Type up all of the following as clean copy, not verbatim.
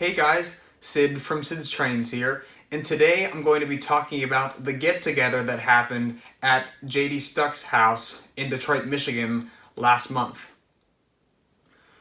Hey guys, Sid from Sid's Trains here, and today I'm going to be talking about the get-together that happened at JD Stuck's house in Detroit, Michigan last month.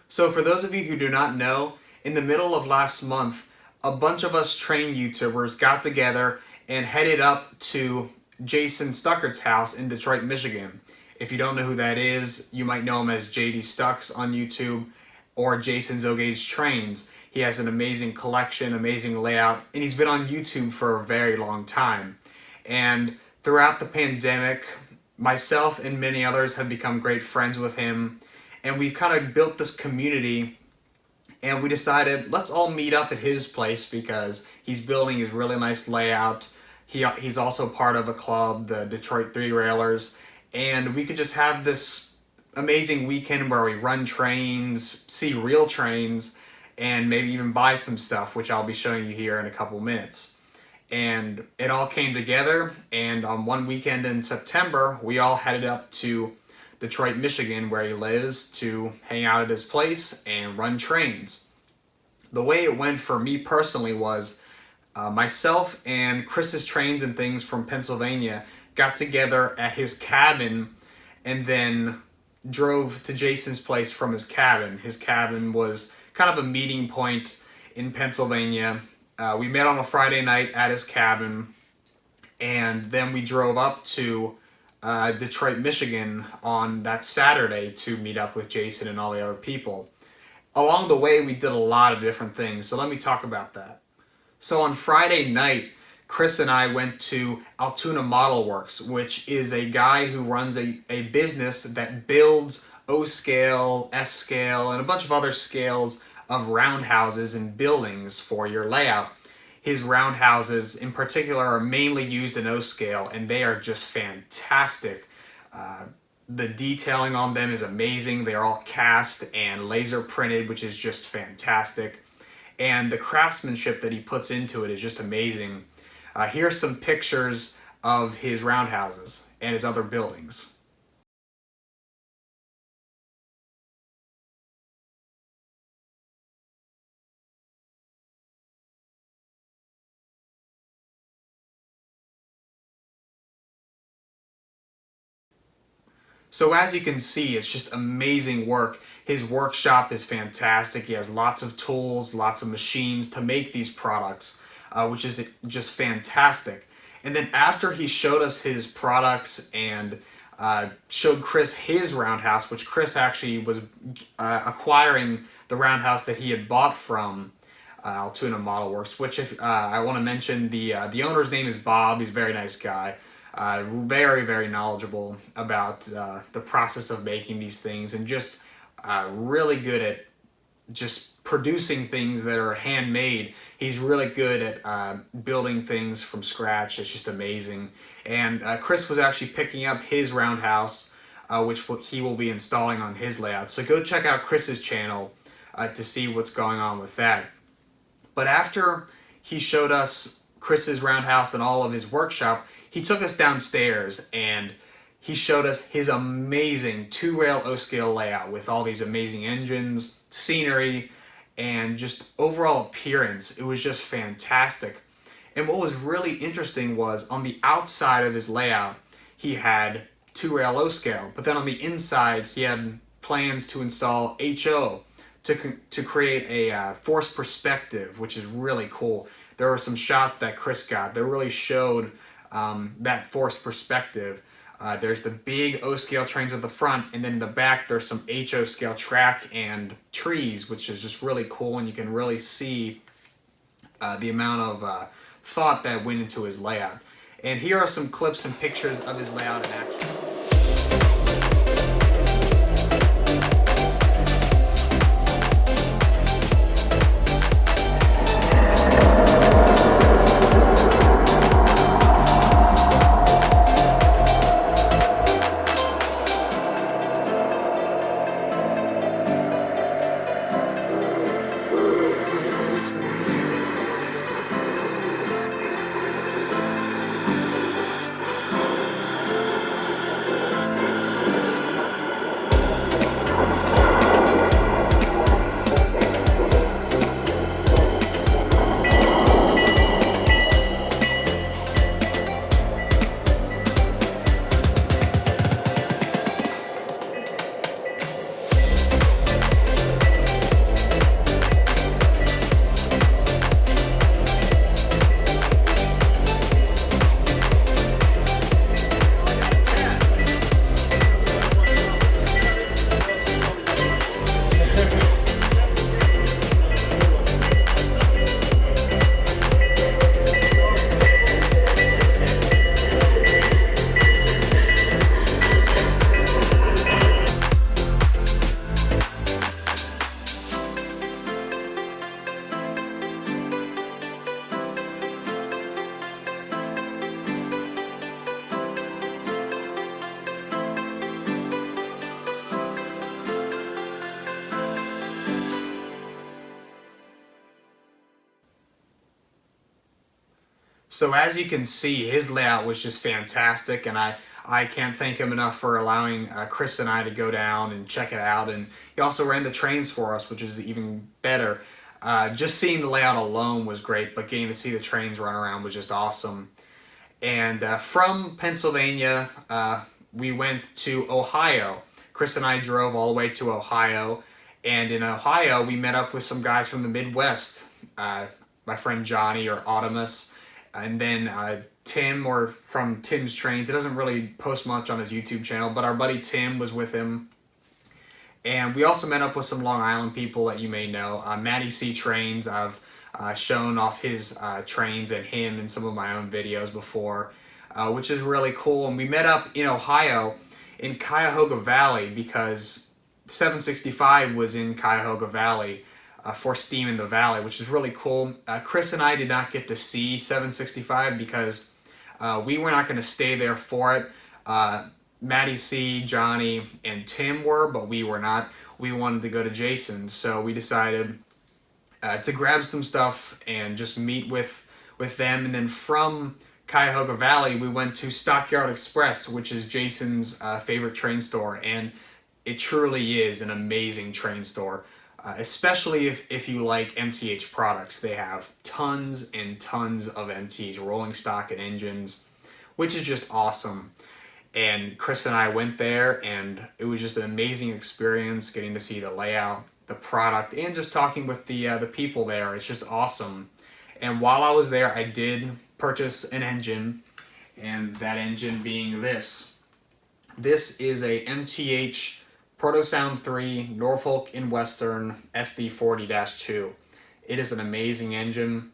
So for those of you who do not know, in the middle of last month, a bunch of us train YouTubers got together and headed up to Jason Stuckert's house in Detroit, Michigan. If you don't know who that is, you might know him as JD Stucks on YouTube or Jason Zogage Trains. He has an amazing collection, amazing layout, and he's been on YouTube for a very long time. And throughout the pandemic, myself and many others have become great friends with him, and we kind of built this community, and we decided let's all meet up at his place because he's building his really nice layout. He's also part of a club, the Detroit Three Railers, and we could just have this amazing weekend where we run trains, see real trains, and maybe even buy some stuff, which I'll be showing you here in a couple minutes. And it all came together, and on one weekend in September, we all headed up to Detroit, Michigan, where he lives, to hang out at his place and run trains. The way it went for me personally was myself and Chris's Trains and Things from Pennsylvania got together at his cabin and then drove to Jason's place from his cabin. His cabin was kind of a meeting point in Pennsylvania. We met on a Friday night at his cabin, and then we drove up to Detroit, Michigan on that Saturday to meet up with Jason and all the other people. Along the way, we did a lot of different things, so let me talk about that. So on Friday night, Chris and I went to Altoona Model Works, which is a guy who runs a business that builds O-scale, S-scale, and a bunch of other scales of roundhouses and buildings for your layout. His roundhouses in particular are mainly used in O-scale, and they are just fantastic. The detailing on them is amazing. They are all cast and laser printed, which is just fantastic. And the craftsmanship that he puts into it is just amazing. Here are some pictures of his roundhouses and his other buildings. So as you can see, it's just amazing work. His workshop is fantastic. He has lots of tools, lots of machines to make these products, which is just fantastic. And then after he showed us his products and showed Chris his roundhouse, which Chris actually was acquiring the roundhouse that he had bought from Altoona Model Works, which if I want to mention, the owner's name is Bob. He's a very nice guy. Very, very knowledgeable about the process of making these things, and just really good at just producing things that are handmade. He's really good at building things from scratch. It's just amazing. And Chris was actually picking up his roundhouse, which he will be installing on his layout. So go check out Chris's channel to see what's going on with that. But after he showed us Chris's roundhouse and all of his workshop, he took us downstairs and he showed us his amazing two-rail O-scale layout with all these amazing engines, scenery, and just overall appearance. It was just fantastic. And what was really interesting was on the outside of his layout, he had two-rail O-scale, but then on the inside, he had plans to install HO to create a forced perspective, which is really cool. There were some shots that Chris got that really showed that forced perspective. There's the big O-scale trains at the front, and then in the back there's some HO scale track and trees, which is just really cool, and you can really see the amount of thought that went into his layout. And here are some clips and pictures of his layout in action. So as you can see, his layout was just fantastic, and I can't thank him enough for allowing Chris and I to go down and check it out. And he also ran the trains for us, which is even better. Just seeing the layout alone was great, but getting to see the trains run around was just awesome. And from Pennsylvania, we went to Ohio. Chris and I drove all the way to Ohio, and in Ohio, we met up with some guys from the Midwest. My friend Johnny, or Autumnus, and then Tim, or from Tim's Trains. It doesn't really post much on his YouTube channel, but our buddy Tim was with him. And we also met up with some Long Island people that you may know. Matty C Trains, I've shown off his trains and him in some of my own videos before, which is really cool. And we met up in Ohio, in Cuyahoga Valley, because 765 was in Cuyahoga Valley for Steam in the Valley, which is really cool. Chris and I did not get to see 765 because we were not going to stay there for it. Matty C, Johnny, and Tim were, but we were not. We wanted to go to Jason's, so we decided to grab some stuff and just meet with them. And then from Cuyahoga Valley, we went to Stockyard Express, which is Jason's favorite train store, and it truly is an amazing train store, especially if you like MTH products. They have tons and tons of MTH, rolling stock and engines, which is just awesome. And Chris and I went there, and it was just an amazing experience getting to see the layout, the product, and just talking with the people there. It's just awesome. And while I was there, I did purchase an engine, and that engine being this. This is a MTH Protosound 3 Norfolk and Western SD40-2. It is an amazing engine,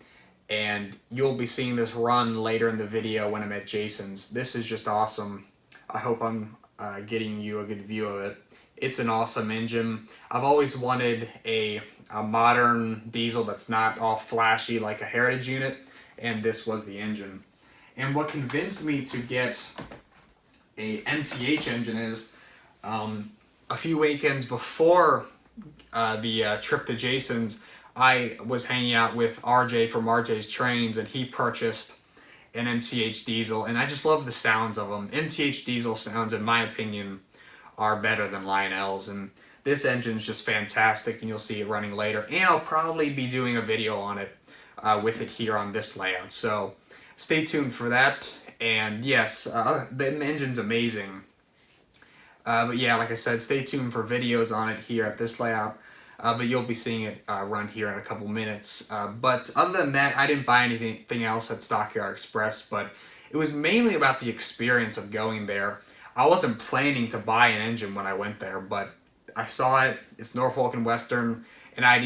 and you'll be seeing this run later in the video when I'm at Jason's. This is just awesome. I hope I'm getting you a good view of it. It's an awesome engine. I've always wanted a modern diesel that's not all flashy like a Heritage unit, and this was the engine. And what convinced me to get a MTH engine is a few weekends before the trip to Jason's, I was hanging out with RJ from RJ's Trains, and he purchased an MTH diesel, and I just love the sounds of them. MTH diesel sounds, in my opinion, are better than Lionel's, and this engine's just fantastic, and you'll see it running later. And I'll probably be doing a video on it with it here on this layout, so stay tuned for that. And yes, the engine's amazing. But yeah, like I said, stay tuned for videos on it here at this layout. But you'll be seeing it run here in a couple minutes. But other than that, I didn't buy anything else at Stockyard Express, but it was mainly about the experience of going there. I wasn't planning to buy an engine when I went there, but I saw it. It's Norfolk and Western, and I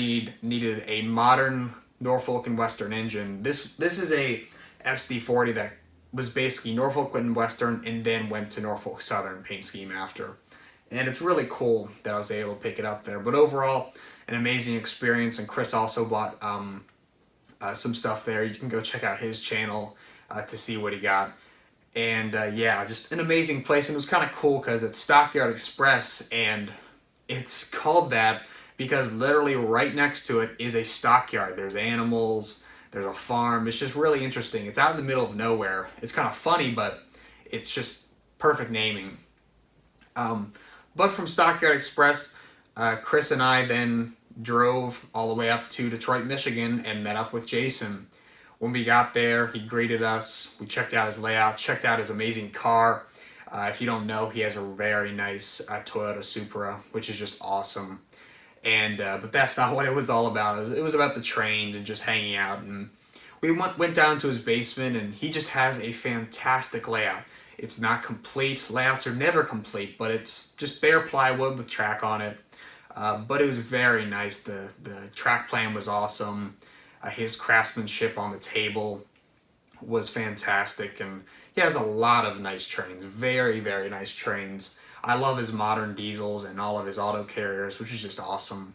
needed a modern Norfolk and Western engine. This is a SD40 that was basically Norfolk and Western, and then went to Norfolk Southern paint scheme after. And it's really cool that I was able to pick it up there. But overall, an amazing experience. And Chris also bought some stuff there. You can go check out his channel to see what he got. And yeah, just an amazing place. And it was kind of cool because it's Stockyard Express, and it's called that because literally right next to it is a stockyard. There's animals, there's a farm. It's just really interesting. It's out in the middle of nowhere. It's kind of funny, but it's just perfect naming. But from Stockyard Express, Chris and I then drove all the way up to Detroit, Michigan, and met up with Jason. When we got there, he greeted us. We checked out his layout, checked out his amazing car. If you don't know, he has a very nice Toyota Supra, which is just awesome. And but that's not what it was all about. It was about the trains and just hanging out. And we went down to his basement, and he just has a fantastic layout. It's not complete. Layouts are never complete, but it's just bare plywood with track on it. But it was very nice. The track plan was awesome. His craftsmanship on the table was fantastic, and he has a lot of nice trains. Very, very nice trains. I love his modern diesels and all of his auto carriers, which is just awesome.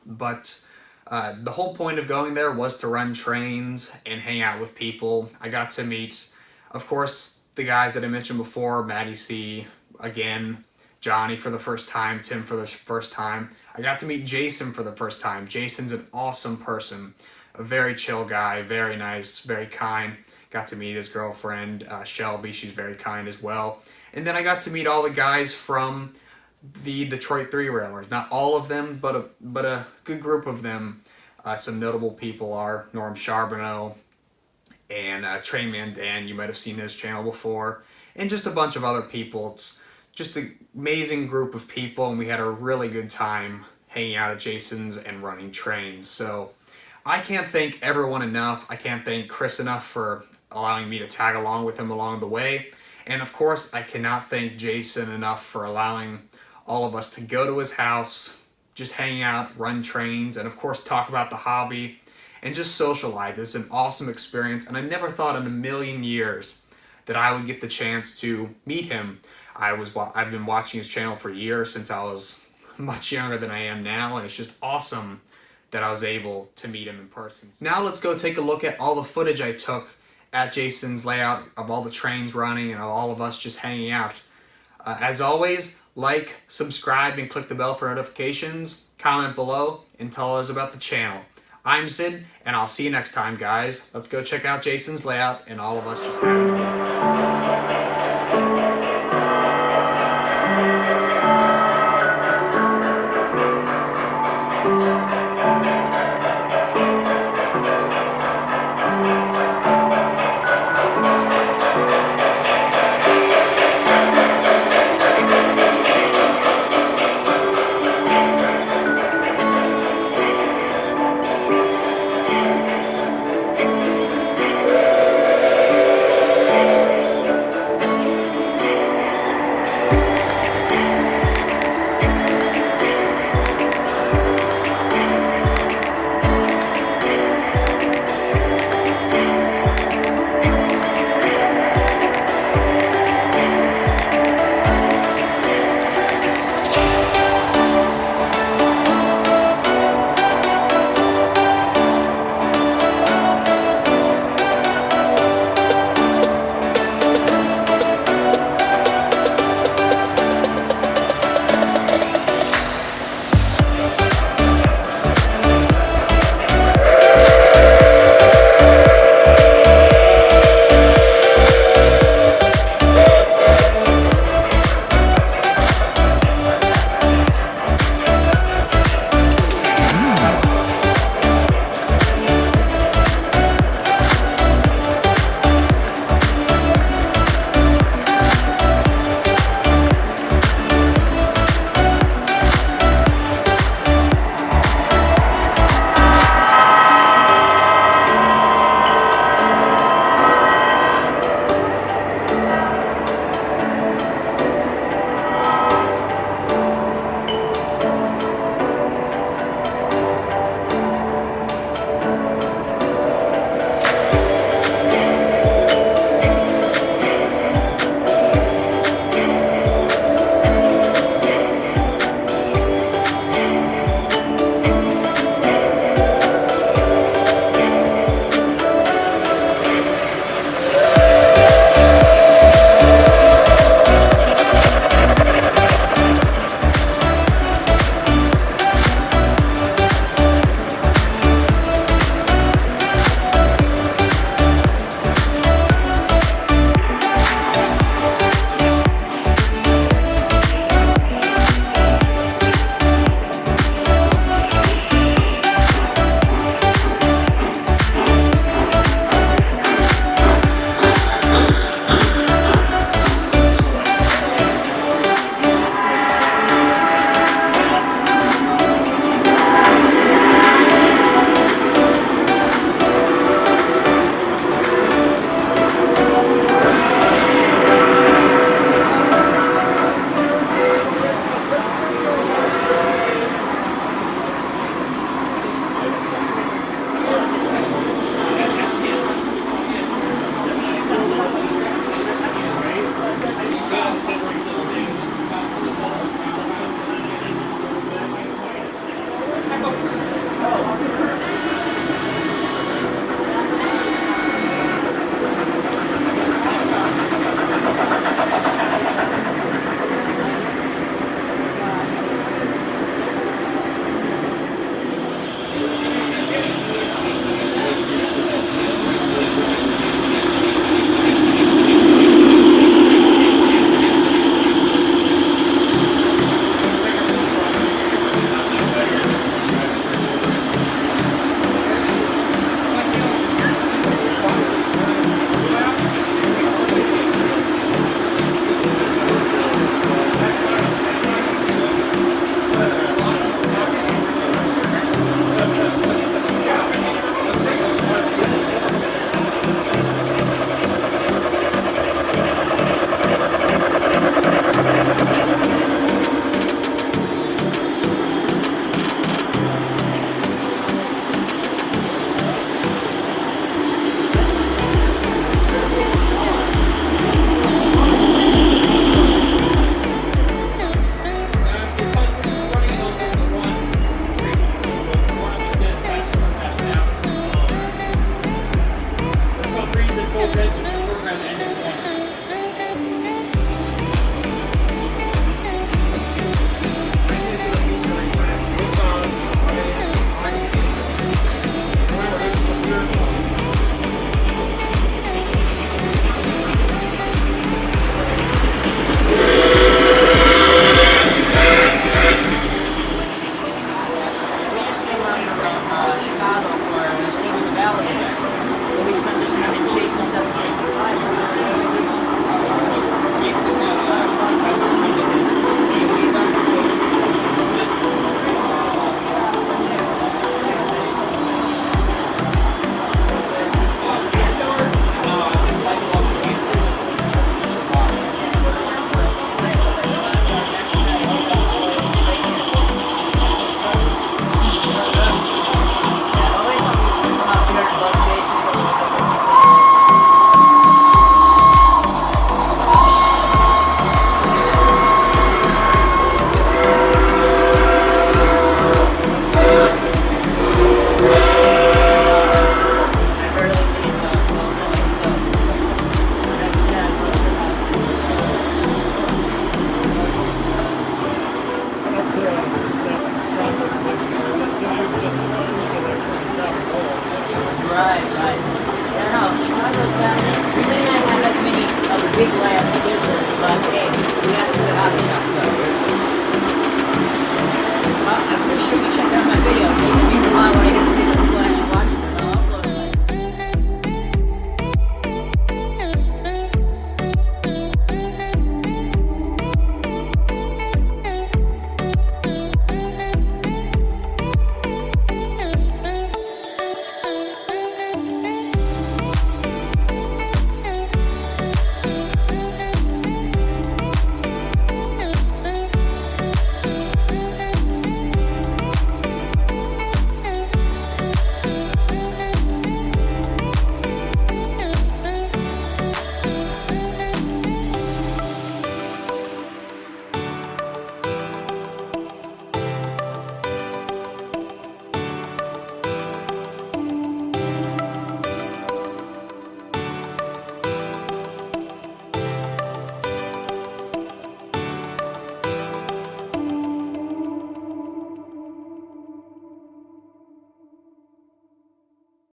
But the whole point of going there was to run trains and hang out with people. I got to meet, of course, the guys that I mentioned before, Matty C, again, Johnny for the first time, Tim for the first time. I got to meet Jason for the first time. Jason's an awesome person, a very chill guy, very nice, very kind. Got to meet his girlfriend, Shelby. She's very kind as well. And then I got to meet all the guys from the Detroit Three Railers. Not all of them, but a good group of them. Some notable people are Norm Charbonneau and Trainman Dan. You might have seen his channel before, and just a bunch of other people. It's just an amazing group of people, and we had a really good time hanging out at Jason's and running trains. So I can't thank everyone enough. I can't thank Chris enough for allowing me to tag along with him along the way. And of course, I cannot thank Jason enough for allowing all of us to go to his house, just hang out, run trains, and of course talk about the hobby and just socialize. It's an awesome experience, and I never thought in a million years that I would get the chance to meet him. I've been watching his channel for years, since I was much younger than I am now, and it's just awesome that I was able to meet him in person. Now let's go take a look at all the footage I took at Jason's layout of all the trains running and all of us just hanging out. As always, like, subscribe, and click the bell for notifications. Comment below and tell us about the channel. I'm Sid, and I'll see you next time, guys. Let's go check out Jason's layout and all of us just having a good time.